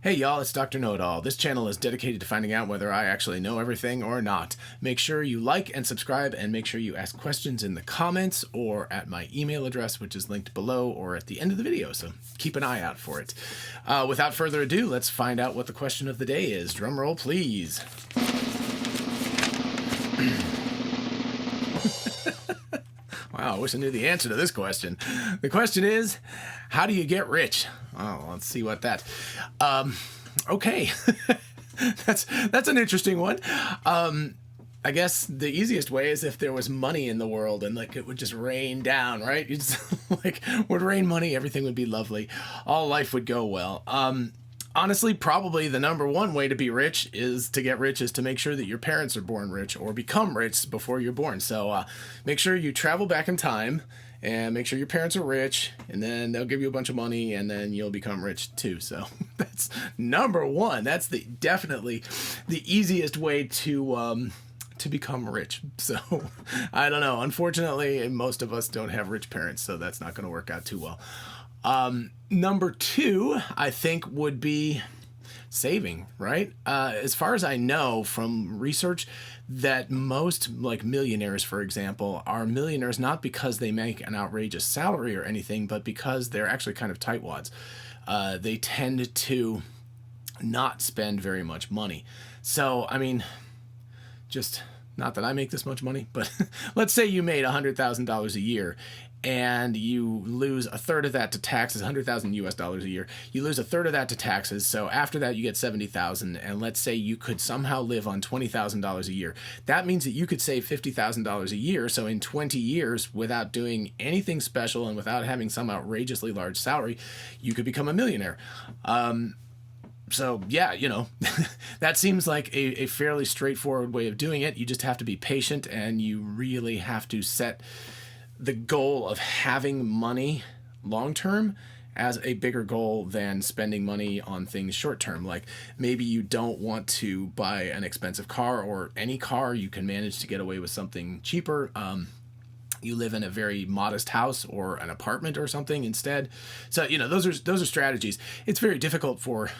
Hey y'all, it's Dr. Know-It-All. This channel is dedicated to finding out whether I actually know everything or not. Make sure you like and subscribe, and make sure you ask questions in the comments or at my email address, which is linked below or at the end of the video, so keep an eye out for it. Without further ado, let's find out what the question of the day is. Drum roll, please. Wow, I wish I knew the answer to this question. The question is, how do you get rich? Oh, let's see what that... Okay. That's an interesting one. I guess the easiest way is if there was money in the world and like it would just rain down, right? You just like would rain money, everything would be lovely. All life would go well. Honestly, probably the number one way to be rich is to make sure that your parents are born rich or become rich before you're born. So make sure you travel back in time and make sure your parents are rich, and then they'll give you a bunch of money, and then you'll become rich too. So that's number one. That's definitely the easiest way to become rich. So I don't know. Unfortunately, most of us don't have rich parents, so that's not going to work out too well. Number two, I think, would be saving, right? As far as I know from research, that most like millionaires, for example, are millionaires not because they make an outrageous salary or anything, but because they're actually kind of tightwads. They tend to not spend very much money. So, I mean, just not that I make this much money, but let's say you made $100,000 a year and you lose a third of that to taxes, $100,000 a year. You lose a third of that to taxes. So after that, you get $70,000. And let's say you could somehow live on $20,000 a year. That means that you could save $50,000 a year. So in 20 years, without doing anything special and without having some outrageously large salary, you could become a millionaire. So yeah, you know, that seems like a fairly straightforward way of doing it. You just have to be patient, and you really have to set the goal of having money long term as a bigger goal than spending money on things short term. Like maybe you don't want to buy an expensive car or any car. You can manage to get away with something cheaper. You live in a very modest house or an apartment or something instead. So, you know, those are strategies. It's very difficult for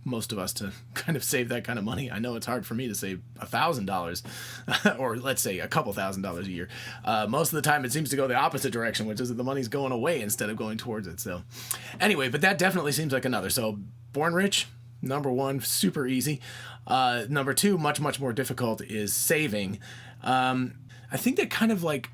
most of us to kind of save that kind of money. I know it's hard for me to save $1,000 or let's say a couple $1,000s a year. Most of the time it seems to go the opposite direction, which is that the money's going away instead of going towards it. So anyway, but that definitely seems like another. So born rich, number one, super easy. Number two, much, much more difficult, is saving. I think that kind of like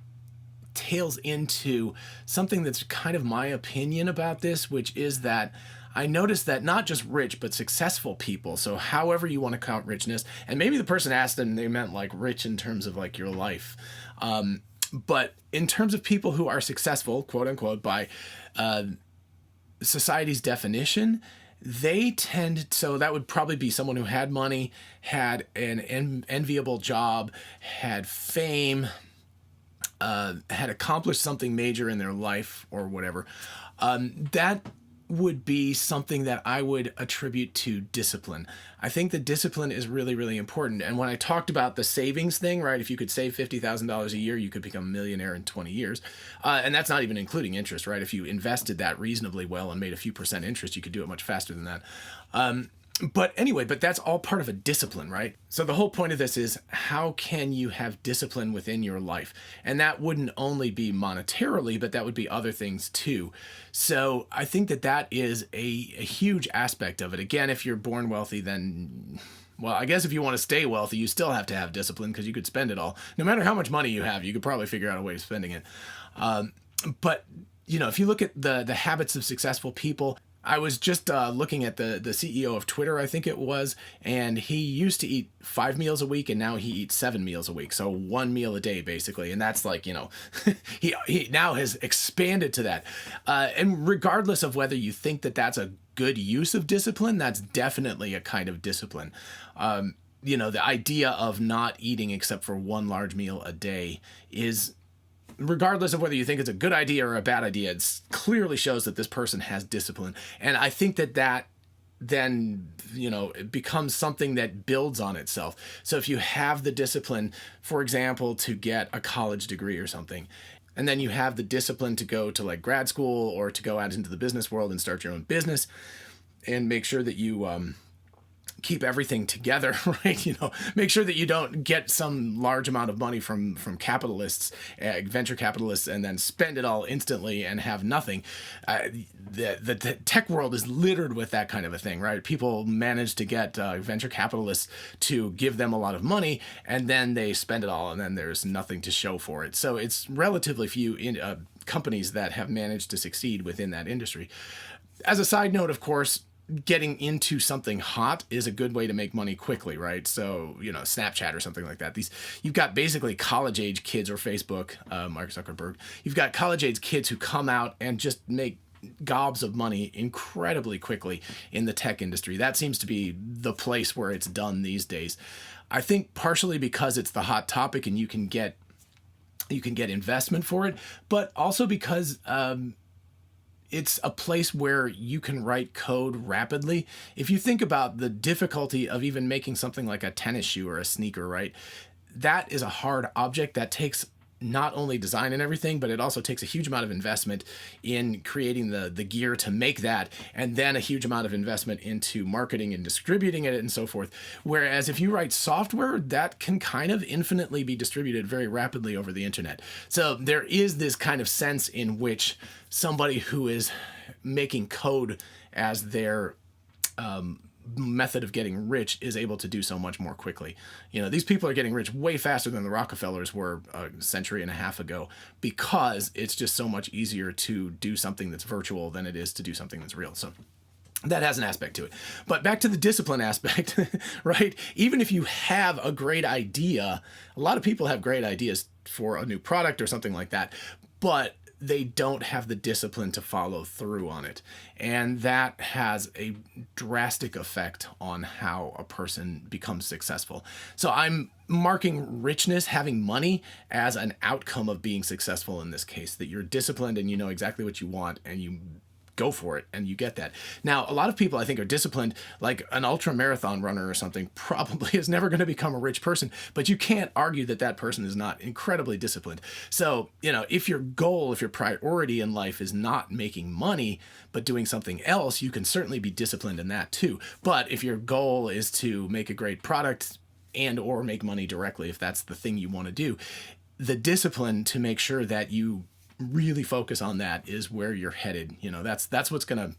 tails into something that's kind of my opinion about this, which is that I noticed that not just rich, but successful people, so however you want to count richness, and maybe the person asked and they meant like rich in terms of like your life, but in terms of people who are successful, quote unquote, by society's definition, they tend, so that would probably be someone who had money, had an enviable job, had fame, had accomplished something major in their life or whatever. That would be something that I would attribute to discipline. I think that discipline is really, really important. And when I talked about the savings thing, right, if you could save $50,000 a year, you could become a millionaire in 20 years. And that's not even including interest, right? If you invested that reasonably well and made a few percent interest, you could do it much faster than that. But anyway, but that's all part of a discipline, right? So the whole point of this is, how can you have discipline within your life? And that wouldn't only be monetarily, but that would be other things too. So I think that that is a huge aspect of it. Again, if you're born wealthy, then, well, I guess if you want to stay wealthy, you still have to have discipline, because you could spend it all. No matter how much money you have, you could probably figure out a way of spending it. But, you know, if you look at the habits of successful people, I was just looking at the CEO of Twitter, I think it was, and he used to eat 5 meals a week, and now he eats 7 meals a week. So 1 meal a day, basically. And that's like, you know, he now has expanded to that. And regardless of whether you think that that's a good use of discipline, that's definitely a kind of discipline. You know, the idea of not eating except for 1 large meal a day is, regardless of whether you think it's a good idea or a bad idea, it clearly shows that this person has discipline. And I think that then, you know, it becomes something that builds on itself. So if you have the discipline, for example, to get a college degree or something, and then you have the discipline to go to like grad school or to go out into the business world and start your own business, and make sure that you keep everything together, right? Make sure that you don't get some large amount of money from capitalists, venture capitalists, and then spend it all instantly and have nothing. The tech world is littered with that kind of a thing, right? People manage to get venture capitalists to give them a lot of money, and then they spend it all, and then there's nothing to show for it. So it's relatively few companies that have managed to succeed within that industry. As a side note, of course, getting into something hot is a good way to make money quickly, right? So, Snapchat or something like that. You've got basically college age kids, or Facebook, Mark Zuckerberg. You've got college age kids who come out and just make gobs of money incredibly quickly in the tech industry. That seems to be the place where it's done these days. I think partially because it's the hot topic and you can get investment for it, but also because it's a place where you can write code rapidly. If you think about the difficulty of even making something like a tennis shoe or a sneaker, right? That is a hard object that takes not only design and everything, but it also takes a huge amount of investment in creating the gear to make that, and then a huge amount of investment into marketing and distributing it and so forth. Whereas if you write software, that can kind of infinitely be distributed very rapidly over the internet. So there is this kind of sense in which somebody who is making code as their method of getting rich is able to do so much more quickly. These people are getting rich way faster than the Rockefellers were a century and a half ago, because it's just so much easier to do something that's virtual than it is to do something that's real. So that has an aspect to it. But back to the discipline aspect, right? Even if you have a great idea, a lot of people have great ideas for a new product or something like that, but they don't have the discipline to follow through on it. And that has a drastic effect on how a person becomes successful. So I'm marking richness, having money, as an outcome of being successful in this case, that you're disciplined and you know exactly what you want and you go for it and you get that. Now, a lot of people I think are disciplined, like an ultra marathon runner or something, probably is never going to become a rich person, but you can't argue that that person is not incredibly disciplined. So, if your goal, if your priority in life is not making money, but doing something else, you can certainly be disciplined in that too. But if your goal is to make a great product and or make money directly, if that's the thing you want to do, the discipline to make sure that you really focus on that is where you're headed. That's what's going to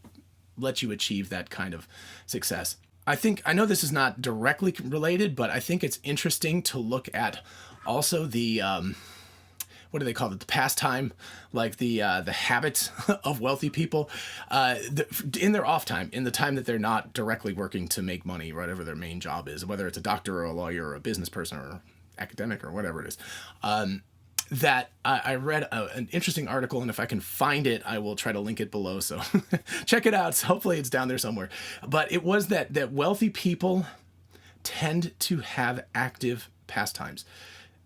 let you achieve that kind of success. I know this is not directly related, but I think it's interesting to look at also the what do they call it? The pastime, like the habits of wealthy people in their off time, in the time that they're not directly working to make money, whatever their main job is, whether it's a doctor or a lawyer or a business person or academic or whatever it is. That I read an interesting article, and if I can find it, I will try to link it below. So check it out. So hopefully it's down there somewhere. But it was that wealthy people tend to have active pastimes.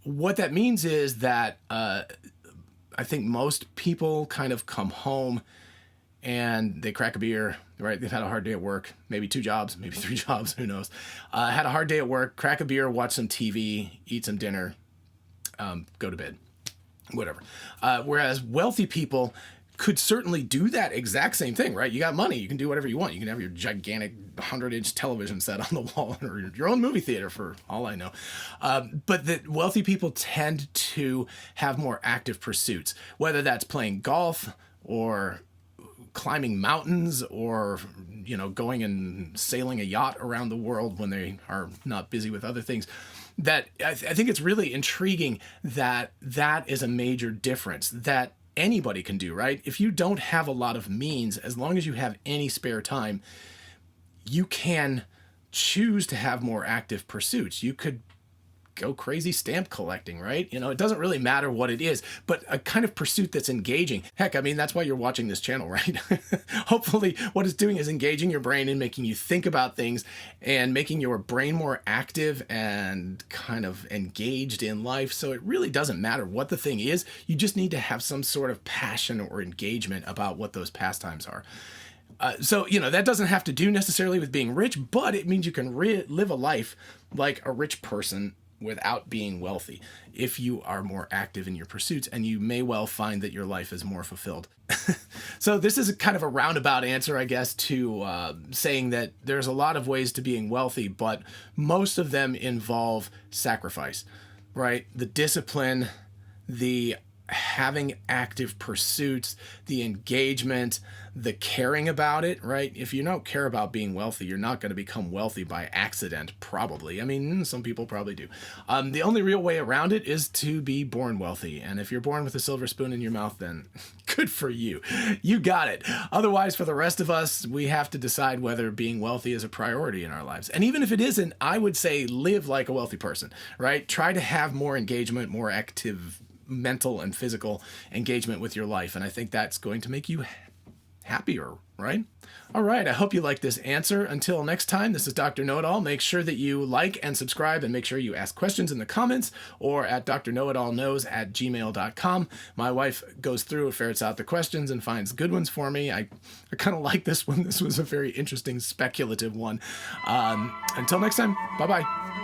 What that means is that I think most people kind of come home and they crack a beer, right? They've had a hard day at work, maybe 2 jobs, maybe 3 jobs, who knows? Had a hard day at work, crack a beer, watch some TV, eat some dinner, go to bed. Whatever. Whereas wealthy people could certainly do that exact same thing, right? You got money, you can do whatever you want. You can have your gigantic 100-inch television set on the wall, or your own movie theater, for all I know. But the wealthy people tend to have more active pursuits, whether that's playing golf or climbing mountains or going and sailing a yacht around the world when they are not busy with other things. That I think it's really intriguing that is a major difference that anybody can do, right? If you don't have a lot of means, as long as you have any spare time, you can choose to have more active pursuits. You could go crazy stamp collecting, right? It doesn't really matter what it is, but a kind of pursuit that's engaging. Heck, I mean, that's why you're watching this channel, right? Hopefully what it's doing is engaging your brain and making you think about things and making your brain more active and kind of engaged in life. So it really doesn't matter what the thing is. You just need to have some sort of passion or engagement about what those pastimes are. So that doesn't have to do necessarily with being rich, but it means you can live a life like a rich person without being wealthy if you are more active in your pursuits, and you may well find that your life is more fulfilled. So this is a kind of a roundabout answer, I guess, to saying that there's a lot of ways to being wealthy, but most of them involve sacrifice, right? The discipline, the having active pursuits, the engagement, the caring about it, right? If you don't care about being wealthy, you're not going to become wealthy by accident, probably. I mean, some people probably do. The only real way around it is to be born wealthy. And if you're born with a silver spoon in your mouth, then good for you. You got it. Otherwise, for the rest of us, we have to decide whether being wealthy is a priority in our lives. And even if it isn't, I would say live like a wealthy person, right? Try to have more engagement, more active mental and physical engagement with your life. And I think that's going to make you happier, right? All right. I hope you like this answer. Until next time, this is Dr. Know-It-All. Make sure that you like and subscribe, and make sure you ask questions in the comments or at drknowitallknows@gmail.com. My wife goes through and ferrets out the questions and finds good ones for me. I kind of like this one. This was a very interesting speculative one. Until next time, bye-bye.